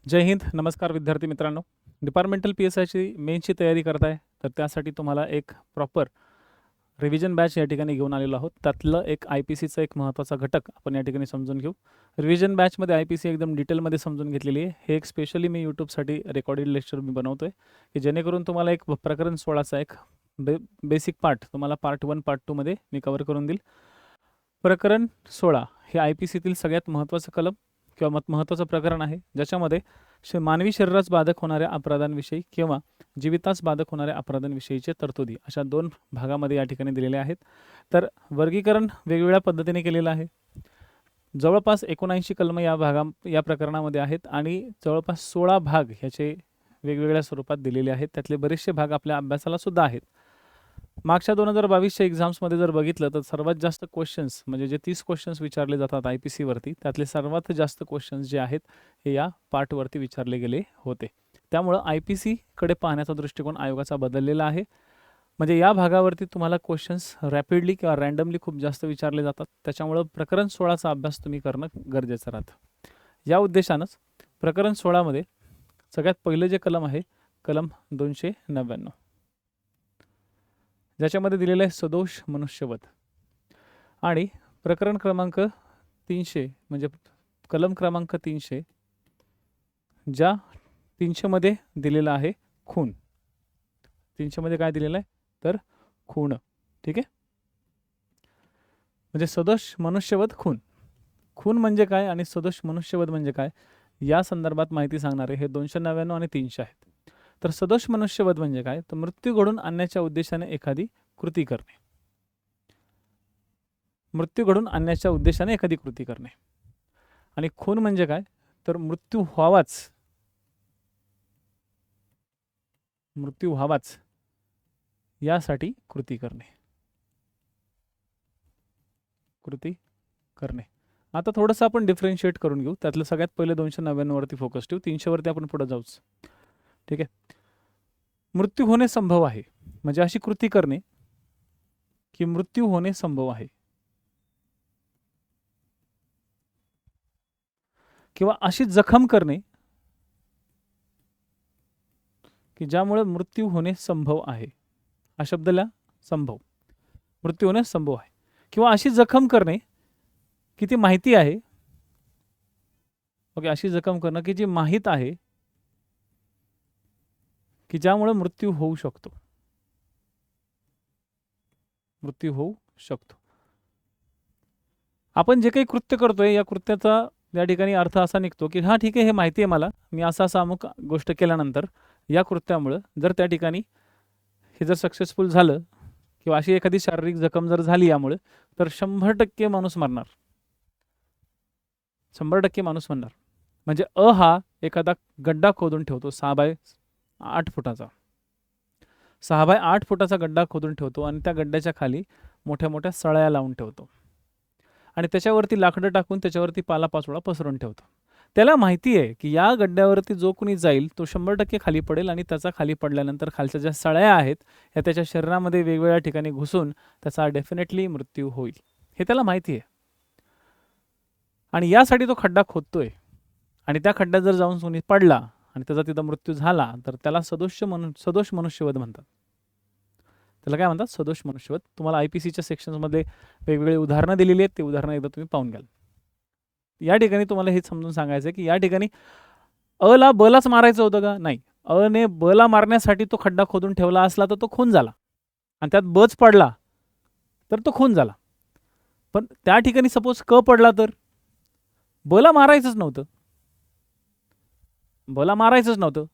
जय हिंद. नमस्कार विद्यार्थी मित्रांनो. डिपार्टमेंटल PSIची मेन्सची तयारी करताय तर त्यासाठी तुम्हाला एक प्रॉपर रिव्हिजन बॅच या ठिकाणी घेऊन आलेलो आहोत. त्यातलं एक IPCचा एक महत्त्वाचा घटक आपण या ठिकाणी समजून घेऊ. रिव्हिजन बॅचमध्ये IPC एकदम डिटेलमध्ये समजून घेतलेली आहे. हे एक स्पेशली मी यूट्यूबसाठी रेकॉर्डेड लेक्चर मी बनवतोय की जेणेकरून तुम्हाला एक प्रकरण 16चा एक बेसिक पार्ट तुम्हाला पार्ट 1 पार्ट 2 मध्ये मी कव्हर करून देईल. प्रकरण 16 हे IPCतील सगळ्यात महत्त्वाचं कलम किंवा महत्त्वाचं प्रकरण आहे, ज्याच्यामध्ये मानवी शरीरास बाधक होणाऱ्या अपराधांविषयी किंवा जीवितास बाधक होणाऱ्या अपराधांविषयीचे तरतुदी अशा 2 भागामध्ये या ठिकाणी दिलेले आहेत. तर वर्गीकरण वेगवेगळ्या पद्धतीने केलेलं आहे. जवळपास 79 कलम या प्रकरणामध्ये आहेत आणि जवळपास 16 भाग ह्याचे वेगवेगळ्या स्वरूपात दिलेले आहेत. त्यातले बरेचसे भाग आपल्या अभ्यासाला सुद्धा आहेत. मागच्या 2022च्या एक्झाम्समध्ये जर बघितलं तर सर्वात जास्त क्वेश्चन्स म्हणजे जे 30 क्वेश्चन्स विचारले जातात IPC वरती, त्यातले सर्वात जास्त क्वेश्चन्स जे आहेत हे या पार्टवरती विचारले गेले होते. त्यामुळं IPC कडे पाहण्याचा दृष्टिकोन आयोगाचा बदललेला आहे. म्हणजे या भागावरती तुम्हाला क्वेश्चन्स रॅपिडली किंवा रँडमली खूप जास्त विचारले जातात. त्याच्यामुळं प्रकरण 16चा अभ्यास तुम्ही करणं गरजेचं राहतं. या उद्देशानंच प्रकरण 16मध्ये सगळ्यात पहिलं जे कलम आहे कलम 299, ज्याच्यामध्ये दिलेलं आहे सदोष मनुष्यवध, आणि प्रकरण क्रमांक 300 म्हणजे कलम क्रमांक 300, ज्या 300 मध्ये दिलेला आहे खून. 300 मध्ये काय दिलेलं आहे तर खून. ठीक आहे, म्हणजे सदोष मनुष्यवध खून. खून म्हणजे काय आणि सदोष मनुष्यवध म्हणजे काय या संदर्भात माहिती सांगणारे हे 299 आणि 300 आहेत. तर सदोष मनुष्यवध म्हणजे काय तर मृत्यू घडून आणण्याच्या उद्देशाने एखादी कृती करणे. मृत्यू घडून आणण्याच्या उद्देशाने एखादी कृती करणे. आणि खून म्हणजे काय तर मृत्यू व्हावाच यासाठी कृती करणे. आता थोडंसं आपण डिफरेन्शिएट करून घेऊ. त्यातलं सगळ्यात पहिले 299 वरती फोकस ठेवू, 300 वरती आपण पुढे जाऊच. ठीक आहे, मृत्यू होणे संभव आहे म्हणजे अशी कृती करणे की मृत्यू होणे संभव आहे, किंवा अशी जखम करणे की ज्यामुळे मृत्यू होणे संभव आहे. हा शब्द लिहा, संभव. मृत्यू होणे संभव आहे, किंवा अशी जखम करणे की ती माहिती आहे. ओके, अशी जखम करणं की जी माहीत आहे की ज्यामुळे मृत्यू होऊ शकतो. आपण जे काही कृत्य करतोय या कृत्याचा या ठिकाणी अर्थ असा निघतो की हा ठीक आहे, हे माहिती आहे मला, मी असा अमुक गोष्ट केल्यानंतर या कृत्यामुळं जर त्या ठिकाणी हे जर सक्सेसफुल झालं किंवा अशी एखादी शारीरिक जखम जर झाली यामुळे तर 100% माणूस मरणार. 100% माणूस मरणार. म्हणजे हा एखादा गड्डा खोदून ठेवतो 6 बाय 8 फुटाचा. 6 बाय 8 फुटाचा गड्डा खोदून ठेवतो आणि त्या गड्ड्याच्या खाली मोठ्या मोठ्या सळ्या लावून ठेवतो आणि त्याच्यावरती लाकडं टाकून त्याच्यावरती पालापाचोळा पसरून ठेवतो. त्याला माहिती आहे की या गड्ड्यावरती जो कोणी जाईल तो 100% खाली पडेल आणि त्याचा खाली पडल्यानंतर खालच्या ज्या सळ्या आहेत ह्या त्याच्या शरीरामध्ये वेगवेगळ्या ठिकाणी घुसून त्याचा डेफिनेटली मृत्यू होईल, हे त्याला माहिती आहे. आणि यासाठी तो खड्डा खोदतोय आणि त्या खड्ड्यात जर जाऊन कोणी पडला आणि त्याचा तिथं मृत्यू झाला तर त्याला सदोष मनुष्यवध म्हणतात. त्याला काय म्हणतात? सदोष मनुष्यवध. तुम्हाला IPCच्या सेक्शन्समध्ये वेगवेगळे उदाहरणं दिलेली आहेत, ते उदाहरणं एकदा तुम्ही पाहून घ्याल. या ठिकाणी तुम्हाला हे समजून सांगायचं आहे की या ठिकाणी ला बलाच मारायचं होतं का? नाही. ने बला मारण्यासाठी तो खड्डा खोदून ठेवला असला तर तो खून झाला आणि त्यात बच पडला तर तो खून झाला. पण त्या ठिकाणी सपोज क पडला तर बला मारायचंच नव्हतं,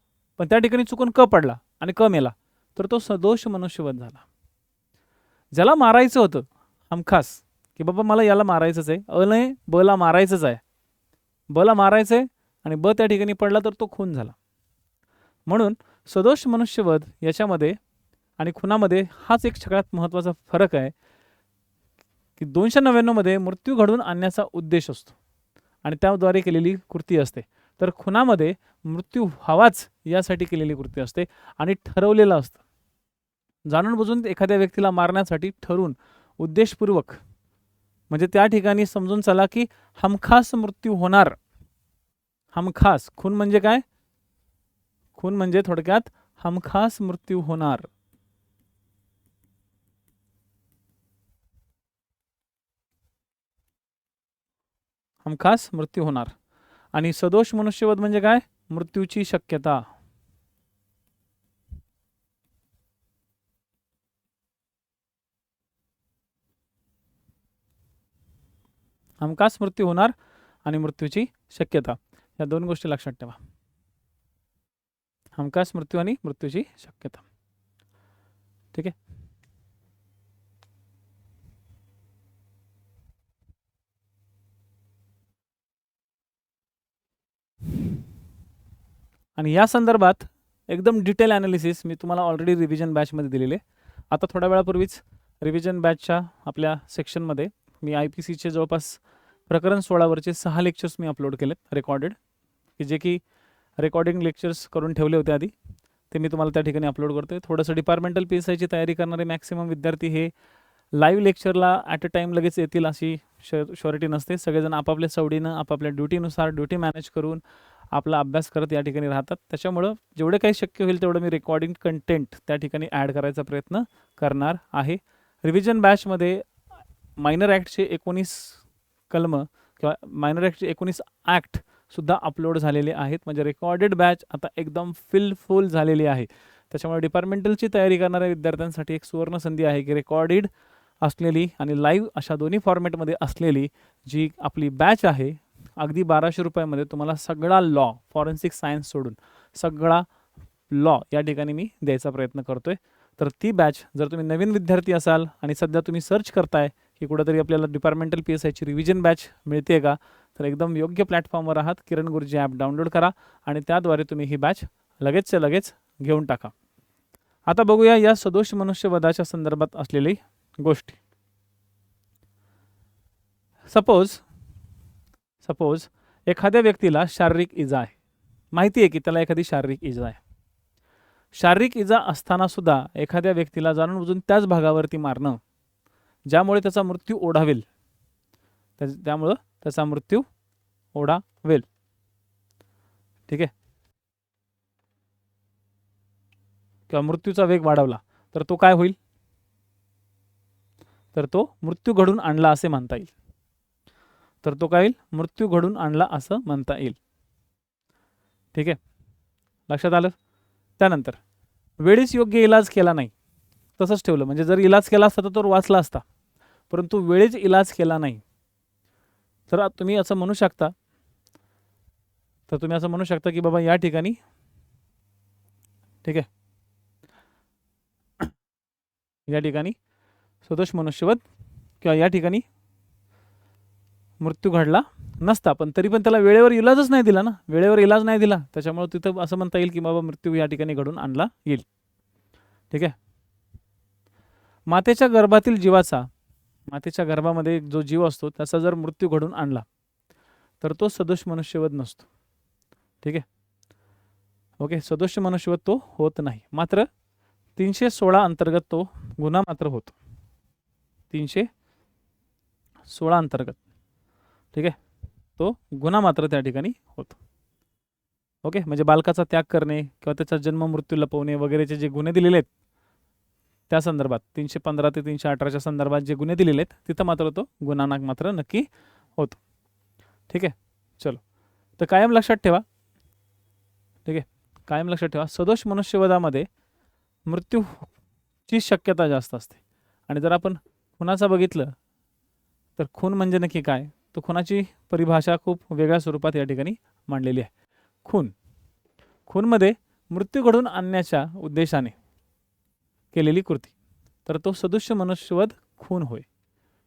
पण त्या ठिकाणी चुकून क पडला आणि क मेला तर तो सदोष मनुष्यवध झाला. ज्याला मारायचं होतं हमखास की बाबा मला याला मारायचंच आहे, ने बला मारायचंच आहे, बला मारायचंय आणि ब त्या ठिकाणी पडला तर तो खून झाला. म्हणून सदोष मनुष्यवध याच्यामध्ये आणि खुनामध्ये हाच एक सगळ्यात महत्त्वाचा फरक आहे की 299 मध्ये मृत्यू घडवून आणण्याचा उद्देश असतो आणि त्याद्वारे केलेली कृती असते. तर खुनामध्ये मृत्यू व्हावाच यासाठी केलेली कृती असते आणि ठरवलेलं असतं. जाणून बुजून एखाद्या व्यक्तीला मारण्यासाठी ठरवून उद्देशपूर्वक, म्हणजे त्या ठिकाणी समजून चला की हमखास मृत्यू होणार हमखास, खून म्हणजे काय? खून म्हणजे थोडक्यात हमखास मृत्यू होणार. हमखास मृत्यू होणार. आणि सदोष मनुष्यवध म्हणजे काय? मृत्यूची शक्यता. हमखास मृत्यू होणार आणि मृत्यूची शक्यता, या दोन गोष्टी लक्षात ठेवा. हमखास मृत्यू आणि मृत्यूची शक्यता. ठीक आहे. आणि या संदर्भात एकदम डिटेल ॲनालिसिस मी तुम्हाला ऑलरेडी रिव्हिजन बॅचमध्ये दिलेले. आता थोड्या वेळापूर्वीच रिव्हिजन बॅचच्या आपल्या सेक्शनमध्ये मी आय पी सीचे जवळपास प्रकरण 16वरचे 6 लेक्चर्स मी अपलोड केलेत रेकॉर्डेड, की जे की रेकॉर्डिंग लेक्चर्स करून ठेवले होते आधी, ते मी तुम्हाला त्या ठिकाणी अपलोड करतोय. थोडंसं डिपार्टमेंटल पी एस आयची तयारी करणारे मॅक्सिमम विद्यार्थी हे लाईव्ह लेक्चरला ॲट अ टाईम लगेच येतील अशी श्युरिटी नसते. सगळेजण आपापल्या सवडीनं आपापल्या ड्युटीनुसार ड्युटी मॅनेज करून आपला अभ्यास करत या ठिकाणी राहतात. त्याच्यामुळं जेवढे काही शक्य होईल तेवढं मी रेकॉर्डिंग कंटेंट त्या ठिकाणी ॲड करायचा प्रयत्न करणार आहे. रिव्हिजन बॅचमध्ये मायनर ॲक्टचे 19 कलमं किंवा मायनर ॲक्टचे 19 ॲक्टसुद्धा अपलोड झालेले आहेत. म्हणजे रेकॉर्डेड बॅच आता एकदम फुल झालेली आहे. त्याच्यामुळे डिपार्टमेंटलची तयारी करणाऱ्या विद्यार्थ्यांसाठी एक सुवर्ण संधी आहे की रेकॉर्डेड असलेली आणि लाईव्ह अशा दोन्ही फॉर्मॅटमध्ये असलेली जी आपली बॅच आहे, अगदी 1200 रुपयामध्ये तुम्हाला सगळा लॉ, फॉरेन्सिक सायन्स सोडून सगळा लॉ या ठिकाणी मी द्यायचा प्रयत्न करतोय. तर ती बॅच जर तुम्ही नवीन विद्यार्थी असाल आणि सध्या तुम्ही सर्च करताय की कुठेतरी आपल्याला डिपार्टमेंटल पी एस आयची रिव्हिजन बॅच मिळते का, तर एकदम योग्य प्लॅटफॉर्मवर आहात. किरण गुरुजी ॲप डाउनलोड करा आणि त्याद्वारे तुम्ही ही बॅच लगेचच्या लगेच घेऊन टाका. आता बघूया या सदोष मनुष्यवधाच्या संदर्भात असलेली गोष्टी. सपोज एखाद्या व्यक्तीला शारीरिक इजा आहे, माहिती आहे की त्याला एखादी शारीरिक इजा आहे. शारीरिक इजा असताना सुद्धा एखाद्या व्यक्तीला जाणून बुजून त्याच भागावरती मारणं, ज्यामुळे त्याचा मृत्यू ओढावेल, त्यामुळं त्याचा मृत्यू ओढावेल. ठीक आहे. किंवा मृत्यूचा वेग वाढवला तर तो काय होईल? तर तो मृत्यू घडून आणला असे म्हणता येईल. तर तो काय होईल? मृत्यू घडून आणला असं म्हणता येईल. ठीक आहे, लक्षात आलं. त्यानंतर वेळीच योग्य इलाज केला नाही, तसंच ठेवलं, म्हणजे जर इलाज केला असता तर तो वाचला असता, परंतु वेळेच इलाज केला नाही, तर तुम्ही असं म्हणू शकता की बाबा या ठिकाणी, ठीक आहे, या ठिकाणी सदोष मनुष्यवध किंवा या ठिकाणी मृत्यू घडला नसता, पण तरी पण त्याला वेळेवर इलाजच नाही दिला ना, वेळेवर इलाज नाही दिला, त्याच्यामुळे तिथं असं म्हणता येईल की बाबा मृत्यू या ठिकाणी घडून आणला येईल. ठीक आहे. मातेच्या गर्भातील जीवाचा, मातेच्या गर्भामध्ये जो जीव असतो त्याचा जर मृत्यू घडून आणला तर तो सदोष मनुष्यवध नसतो. ठीक आहे, ओके. सदोष मनुष्यवध तो होत नाही. मात्र 316 अंतर्गत तो गुन्हा मात्र होतो. 316 अंतर्गत, ठीक आहे, तो गुन्हा मात्र त्या ठिकाणी होतो. ओके, म्हणजे बालकाचा त्याग करणे किंवा त्याचा जन्म मृत्यू लपवणे वगैरेचे जे गुन्हे दिलेले आहेत त्या संदर्भात 315 ते 318च्या संदर्भात जे गुन्हे दिलेले आहेत तिथं मात्र तो गुन्हा मात्र नक्की होतो. ठीक आहे, चलो. तर कायम लक्षात ठेवा, ठीक आहे, कायम लक्षात ठेवा, सदोष मनुष्यवधामध्ये मृत्यूची शक्यता जास्त असते. आणि जर आपण खुनाचा बघितलं तर खून म्हणजे नक्की काय, तर खुनाची परिभाषा खूप वेगळ्या स्वरूपात या ठिकाणी मांडलेली आहे. खूनमध्ये मृत्यू घडून आणण्याच्या उद्देशाने केलेली कृती, तर तो सदृश्य मनुष्यवध खून होय.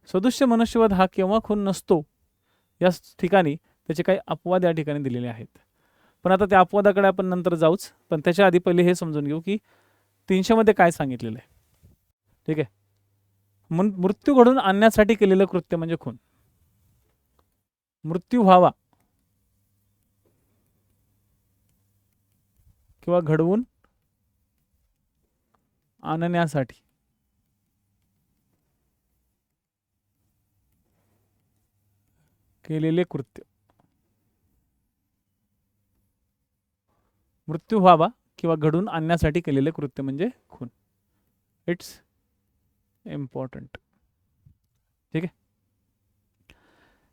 सदृश्य मनुष्यवध हा केव्हा खून नसतो या ठिकाणी त्याचे काही अपवाद या ठिकाणी दिलेले आहेत. पण आता त्या अपवादाकडे आपण नंतर जाऊच, पण त्याच्या आधी पहिले हे समजून घेऊ की 300 मध्ये काय सांगितलेलं आहे. ठीक आहे, मृत्यू घडून आणण्यासाठी केलेलं कृत्य म्हणजे खून. मृत्यू व्हावा किंवा घडवून आणण्यासाठी केलेले कृत्य. मृत्यू व्हावा किंवा घडून आणण्यासाठी केलेले कृत्य म्हणजे खून. It's important. ठीक आहे.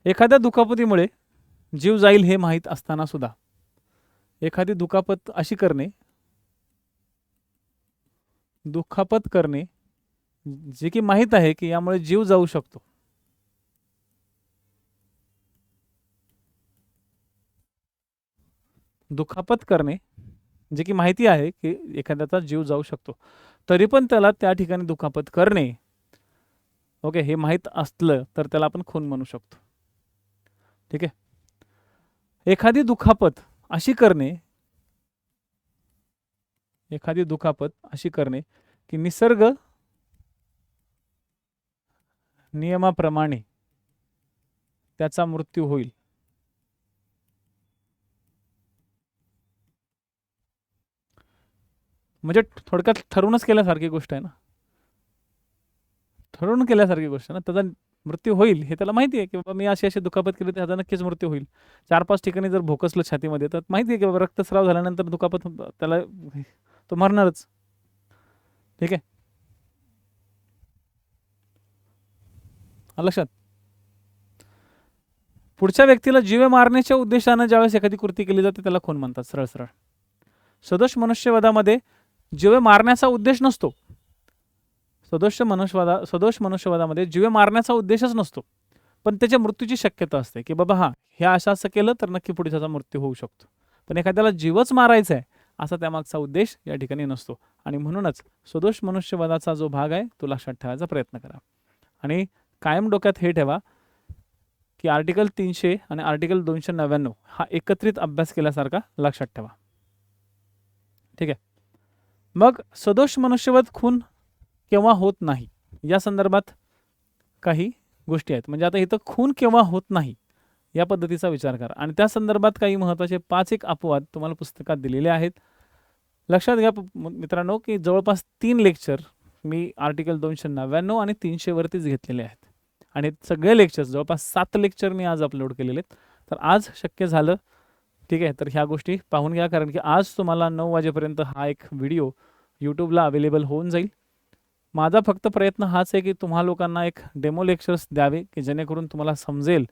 एखाद्या दुखापतीमुळे जीव जाईल हे माहीत असताना सुद्धा एखादी दुखापत अशी करणे, दुखापत करणे जे की माहीत आहे की यामुळे जीव जाऊ शकतो, दुखापत करणे जे की माहिती आहे की एखाद्याचा जीव जाऊ शकतो, तरी पण त्याला त्या ठिकाणी दुखापत करणे, ओके, हे माहीत असलं तर त्याला आपण खून म्हणू शकतो. ठीक आहे. एखादी दुखापत अशी करणे, एखादी दुखापत अशी करणे की निसर्ग नियमाप्रमाणे त्याचा मृत्यू होईल, म्हणजे थोडक्यात ठरवूनच केल्यासारखी गोष्ट आहे ना, ठरवून केल्यासारखी गोष्ट आहे ना. त्याचा मृत्यू होईल हे त्याला माहिती आहे की बाबा मी अशी अशी दुखापत केली तर ह्याचा नक्कीच मृत्यू होईल. 4-5 ठिकाणी जर भोकसलं छातीमध्ये तर माहिती आहे की बाबा रक्तस्राव झाल्यानंतर दुखापत त्याला तो मरणारच. ठीक आहे. लक्षात. पुढच्या व्यक्तीला जीवे मारण्याच्या उद्देशाने ज्यावेळेस एखादी कृती केली जाते त्याला खून म्हणतात सरळ सरळ. सदोष मनुष्यवधामध्ये जीवे मारण्याचा उद्देश नसतो. सदोष मनुष्यवधामध्ये जीवे मारण्याचा उद्देशच नसतो, पण त्याच्या मृत्यूची शक्यता असते की बाबा हे असं केलं तर नक्की पुढे त्याचा मृत्यू होऊ शकतो. पण एखाद्याला जीवच मारायचा आहे असा त्यामागचा उद्देश या ठिकाणी नसतो. आणि म्हणूनच सदोष मनुष्यवधाचा जो भाग आहे तो लक्षात ठेवायचा प्रयत्न करा. आणि कायम डोक्यात हे ठेवा की आर्टिकल 300 आणि आर्टिकल 299 हा एकत्रित अभ्यास केल्यासारखा लक्षात ठेवा. ठीक आहे. मग सदोष मनुष्यवध खून केव्हा होत नाही या संदर्भात काही गोष्टी आहेत. म्हणजे आता इथं खून केव्हा होत नाही या पद्धतीचा विचार करा आणि त्या संदर्भात काही महत्त्वाचे 5 अपवाद तुम्हाला पुस्तकात दिलेले आहेत. लक्षात घ्या मित्रांनो की जवळपास 3 लेक्चर मी आर्टिकल 299 आणि 300 वरतीच घेतलेले आहेत आणि सगळे लेक्चर्स जवळपास 7 लेक्चर मी आज अपलोड केलेले आहेत. तर आज शक्य झालं, ठीक आहे, तर ह्या गोष्टी पाहून घ्या कारण की आज तुम्हाला 9 वाजेपर्यंत हा एक व्हिडिओ यूट्यूबला अवेलेबल होऊन जाईल. माझा फक्त प्रयत्न हाच आहे की तुम्हा लोकांना एक डेमो लेक्चर्स द्यावे की जेणेकरून तुम्हाला समजेल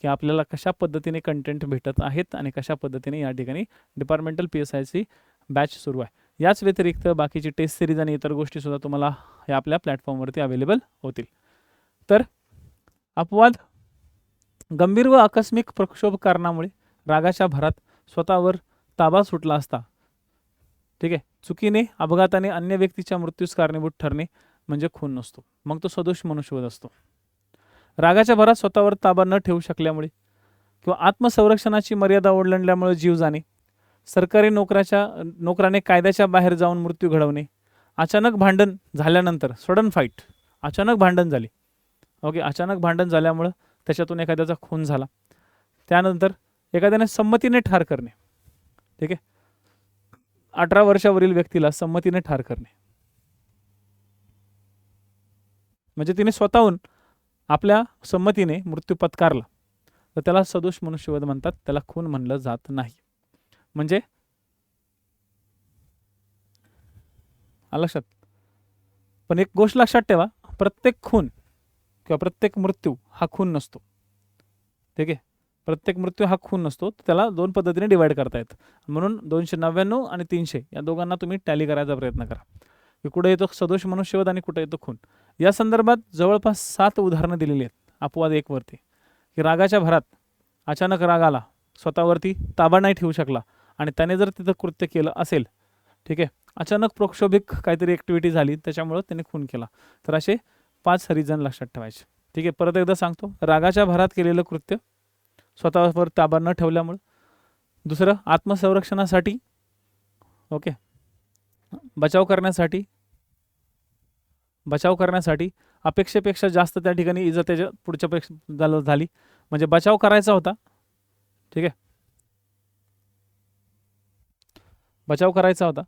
की आपल्याला कशा पद्धतीने कंटेंट भेटत आहेत आणि कशा पद्धतीने या ठिकाणी डिपार्टमेंटल PSIची बॅच सुरू आहे. याच व्यतिरिक्त बाकीची टेस्ट सिरीज आणि इतर गोष्टीसुद्धा तुम्हाला या आपल्या प्लॅटफॉर्मवरती अवेलेबल होतील. तर अपवाद, गंभीर व आकस्मिक प्रक्षोभ कारणामुळे रागाच्या भरात स्वतःवर ताबा सुटला असता, ठीक आहे, चुकीने अपघाताने अन्य व्यक्तीच्या मृत्यूस कारणीभूत ठरणे म्हणजे खून नसतो, मग तो सदोष मनुष्यवध असतो. रागाच्या भरात स्वतःवर ताबा न ठेवू शकल्यामुळे किंवा आत्मसंरक्षणाची मर्यादा ओलांडल्यामुळे जीव जाणे, सरकारी नोकराने कायद्याच्या बाहेर जाऊन मृत्यू घडवणे, अचानक भांडण झाल्यानंतर सडन फाईट, अचानक भांडण झाले, ओके, अचानक भांडण झाल्यामुळं त्याच्यातून एखाद्याचा खून झाला, त्यानंतर एखाद्याने संमतीने ठार करणे, ठीक आहे, 18 वर्षावरील व्यक्तीला संमतीने ठार करणे म्हणजे तिने स्वतःहून आपल्या संमतीने मृत्यू पत्कारला तर त्याला सदोष मनुष्यवध म्हणतात, त्याला खून म्हणलं जात नाही. म्हणजे लक्षात. पण एक गोष्ट लक्षात ठेवा, प्रत्येक खून किंवा प्रत्येक मृत्यू हा खून नसतो. ठीक आहे, प्रत्येक मृत्यू हा खून नसतो, त्याला 2 पद्धतीने डिवाइड करता येतं. म्हणून 299 आणि 300 या दोघांना तुम्ही टॅली करायचा प्रयत्न करा की कुठे येतो सदोष मनुष्यवध आणि कुठे येतो खून. या संदर्भात जवळपास 7 उदाहरणं दिलेली आहेत अपवाद 1 वरती की रागाच्या भरात अचानक राग आला, स्वतःवरती ताबा नाही ठेवू शकला आणि त्याने जर तिथं कृत्य केलं असेल, ठीक आहे, अचानक प्रक्षोभिक काहीतरी ॲक्टिव्हिटी झाली त्याच्यामुळं त्याने खून केला, तर असे 5 रिझन लक्षात ठेवायचे. ठीक आहे, परत एकदा सांगतो, रागाच्या भरात केलेलं कृत्य, स्वतःवर ताबा न ठेवल्यामुळं, दुसरं आत्मसंरक्षणासाठी, ओके, बचाव करण्यासाठी अपेक्षेपेक्षा जास्त त्या ठिकाणी इजा त्याच्या पुढच्यापेक्षा झाली, म्हणजे बचाव करायचा होता, ठीक आहे, बचाव करायचा होता,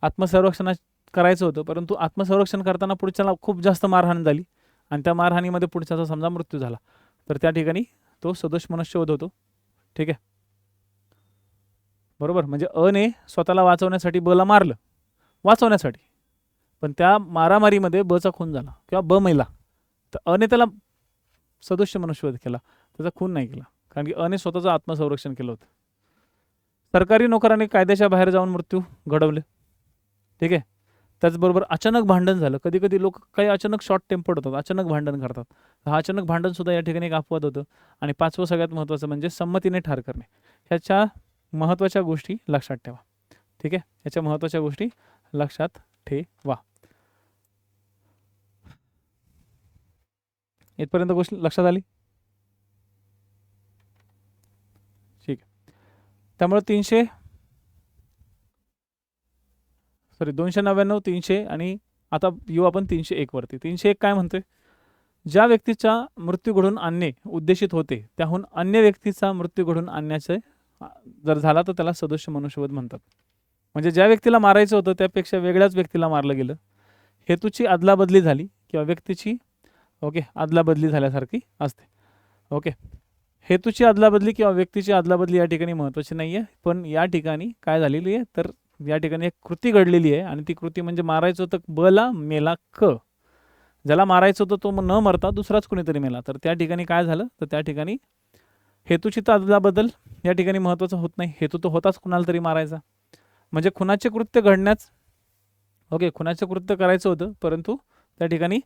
आत्मसंरक्षण करायचं होतं, परंतु आत्मसंरक्षण करताना पुढच्याला खूप जास्त मारहाण झाली आणि त्या मारहाणीमध्ये पुढच्याचा समजा मृत्यू झाला, तर त्या ठिकाणी तो सदोष मनुष्यवध होतो. ठीक आहे. बरोबर. म्हणजे अने स्वतःला वाचवण्यासाठी बला मारलं, वाचवण्यासाठी. पण त्या मारामारीमध्ये बचा खून झाला किंवा ब मेला, तर अने त्याला सदोष मनुष्यवध केला, त्याचा खून नाही केला, कारण की अने स्वतःचं आत्मसंरक्षण केलं होतं. सरकारी नोकरांनी कायद्याच्या बाहेर जाऊन मृत्यू घडवले. ठीक आहे. त्याचबरोबर अचानक भांडण झालं. कधी कधी लोक काही अचानक शॉर्ट टेम्पर्ड होतात, अचानक भांडण करतात. हा अचानक भांडण सुद्धा या ठिकाणी एक अपवाद होतं. आणि पाचवं सगळ्यात महत्त्वाचं म्हणजे संमतीने ठार करणे. ह्याच्या महत्त्वाच्या गोष्टी लक्षात ठेवा. ठीक आहे. ह्याच्या महत्त्वाच्या गोष्टी लक्षात ठेवा. इथपर्यंत गोष्ट लक्षात आली? ठीक आहे. त्यामुळे 299, 300 आणि आता येऊ आपण 301 वरती. 301 काय म्हणतोय? ज्या व्यक्तीचा मृत्यू घडून आणणे उद्देशित होते त्याहून अन्य व्यक्तीचा मृत्यू घडून आणण्याचे जर झाला तर त्याला सदोष मनुष्यवध म्हणतात. म्हणजे ज्या व्यक्तीला मारायचं होतं त्यापेक्षा वेगळ्याच व्यक्तीला मारलं गेलं, हेतूची अदलाबदली झाली किंवा व्यक्तीची अदलाबदली झाल्यासारखी असते. ओके. हेतूची अदलाबदली किंवा व्यक्तीची अदलाबदली या ठिकाणी महत्त्वाची नाही आहे, पण या ठिकाणी काय झालेली आहे तर या ठिकाणी एक कृती घडलेली आहे आणि ती कृती म्हणजे मारायचं होतं बला मेला क. ज्याला मारायचं होतं तो न मरता दुसराच कोणीतरी मेला. तर त्या ठिकाणी काय झालं तर त्या ठिकाणी हेतूची अदलाबदल या ठिकाणी महत्त्वाचं होत नाही. हेतू तो होताच कुणाला तरी मारायचा. म्हणजे खुनाचे कृत्य घडण्याच खुनाचे कृत्य करायचं होतं परंतु त्या ठिकाणी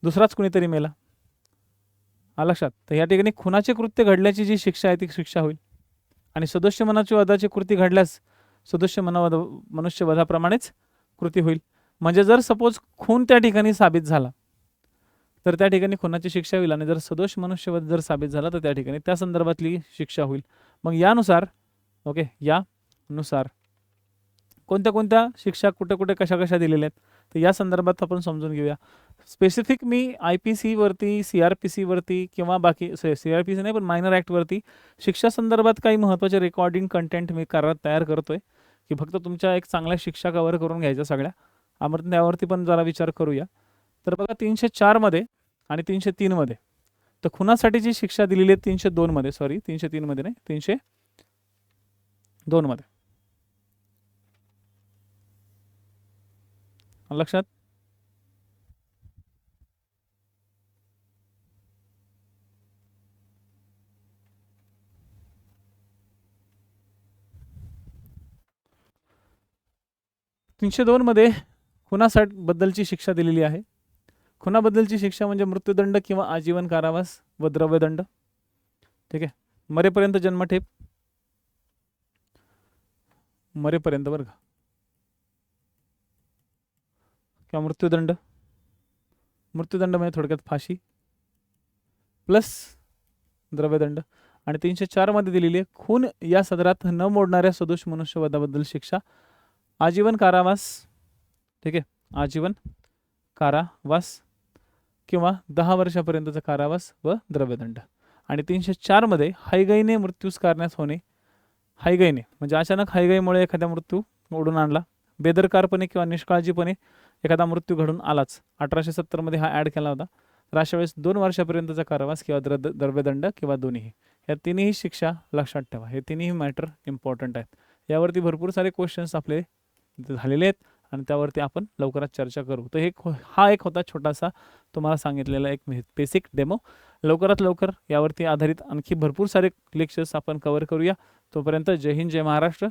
दुसराच कुणीतरी मेला. लक्षात. तर या ठिकाणी खुनाचे कृत्य घडल्याची जी शिक्षा आहे ती शिक्षा होईल. आणि सदोष मनाची वधाची कृती घडल्यास सदोष मनुष्यवधाप्रमाणेच कृती होईल. म्हणजे जर सपोज खून त्या ठिकाणी साबित झाला तर त्या ठिकाणी खुनाची शिक्षा होईल, आणि जर सदोष मनुष्यवध जर साबित झाला तर त्या ठिकाणी त्या संदर्भातली शिक्षा होईल. मग यानुसार यानुसार कोणत्या कोणत्या शिक्षा कुठे कुठे कशा कशा दिलेल्या आहेत तर या संदर्भात आपण समजून घेऊया. स्पेसिफिक मी IPC वरती, CRPC वरती किंवा बाकी CRPC नाही पण मायनर ॲक्टवरती शिक्षा संदर्भात काही महत्त्वाचे रेकॉर्डिंग कंटेंट मी तयार करतोय की फक्त तुमच्या एक चांगल्या शिक्षा कव्हर करून घ्यायच्या सगळ्या. आपण त्यावरती पण जरा विचार करूया. तर बघा 304 मध्ये आणि 303 मध्ये तर खुनासाठी जी शिक्षा दिलेली आहे 302 मध्ये, 303 मध्ये नाही, 302 मध्ये. लक्षात. तीनशे 2 मध्ये खुनासाठी बद्दलची शिक्षा दिलेली आहे. खुनाबद्दलची शिक्षा म्हणजे मृत्यूदंड किंवा आजीवन कारावास व द्रव्यदंड. ठीक आहे. मरेपर्यंत जन्मठेप, मरेपर्यंत बरं का, किंवा मृत्यूदंड. मृत्यूदंड म्हणजे थोडक्यात फाशी प्लस द्रव्यदंड. आणि 304 मध्ये दिलेली आहे खून या सदरात न मोडणाऱ्या सदोष मनुष्यवधाबद्दल शिक्षा आजीवन कारावास. ठीक आहे. आजीवन कारावास किंवा 10 वर्षापर्यंतचा कारावास व द्रव्यदंड. आणि 304 मध्ये हायगाईने मृत्यूस कारण्यास होणे. हायगाईने म्हणजे अचानक हायगाईमुळे एखादा मृत्यू ओढून आणला, बेदरकारपणे किंवा निष्काळजीपणे एखादा मृत्यू घडून आलाच. 1870 मध्ये हा ॲड केला होता. तर अशा वेळेस 2 वर्षापर्यंतचा कारावास किंवा द्रव्यदंड किंवा दोन्ही. या तिन्ही शिक्षा लक्षात ठेवा. हे तिन्ही मॅटर इम्पॉर्टंट आहेत. यावरती भरपूर सारे क्वेश्चन्स आपले झालेले आहेत आणि त्यावरती आपण लवकरात चर्चा करू. तर हा एक होता छोटासा तुम्हाला सांगितलेला एक बेसिक डेमो. लवकरात लवकर यावरती आधारित आणखी भरपूर सारे लेक्चर्स आपण कव्हर करूया. तोपर्यंत जय हिंद, जय महाराष्ट्र.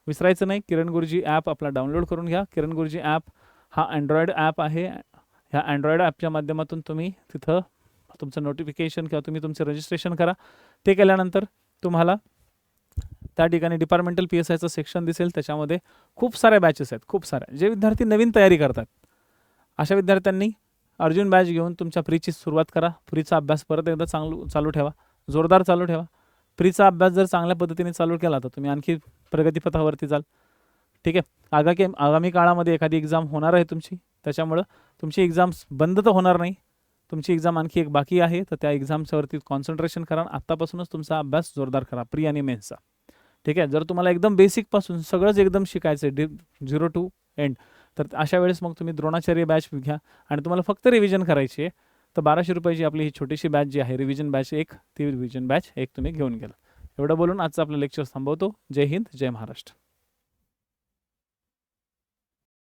विसरायचं नाही, किरण गुरुजी ॲप आपला डाउनलोड करून घ्या. किरण गुरुजी ॲप हा अँड्रॉइड ॲप आहे. ह्या अँड्रॉइड ॲपच्या माध्यमातून तुम्ही तिथं तुमचं नोटिफिकेशन किंवा तुम्ही तुमचं रजिस्ट्रेशन करा. ते केल्यानंतर तुम्हाला त्या ठिकाणी डिपार्टमेंटल PSIचं सेक्शन दिसेल. त्याच्यामध्ये खूप साऱ्या बॅचेस आहेत, खूप साऱ्या. जे विद्यार्थी नवीन तयारी करतात अशा विद्यार्थ्यांनी अर्जुन बॅच घेऊन तुमच्या प्रीची सुरुवात करा. प्रीचा अभ्यास परत एकदा चालू ठेवा, जोरदार चालू ठेवा. प्रीचा अभ्यास जर चांगल्या पद्धतीने चालू केला तर तुम्ही आणखी प्रगतीपथावरती जाल. ठीक आहे. आगामी काळामध्ये एखादी एक्झाम होणार आहे तुमची, त्याच्यामुळं तुमची एक्झाम्स बंद तर होणार नाही. तुमची एक्झाम आणखी एक बाकी आहे, तर त्या एक्झामच्यावरती कॉन्सन्ट्रेशन करा. आत्तापासूनच तुमचा अभ्यास जोरदार करा प्री आणि मेन्सचा. ठीक आहे. जर तुम्हाला एकदम बेसिकपासून सगळंच एकदम शिकायचं आहे 0 to एंड, तर अशा वेळेस मग तुम्ही द्रोणाचार्य बॅच घ्या. आणि तुम्हाला फक्त रिव्हिजन करायची आहे तर 1200 रुपयाची आपली ही छोटीशी बॅच जी आहे रिव्हिजन बॅच एक, ती रिव्हिजन बॅच एक तुम्ही घेऊन गेला. एवढं बोलून आजचं आपलं लेक्चर थांबवतो. जय हिंद, जय महाराष्ट्र.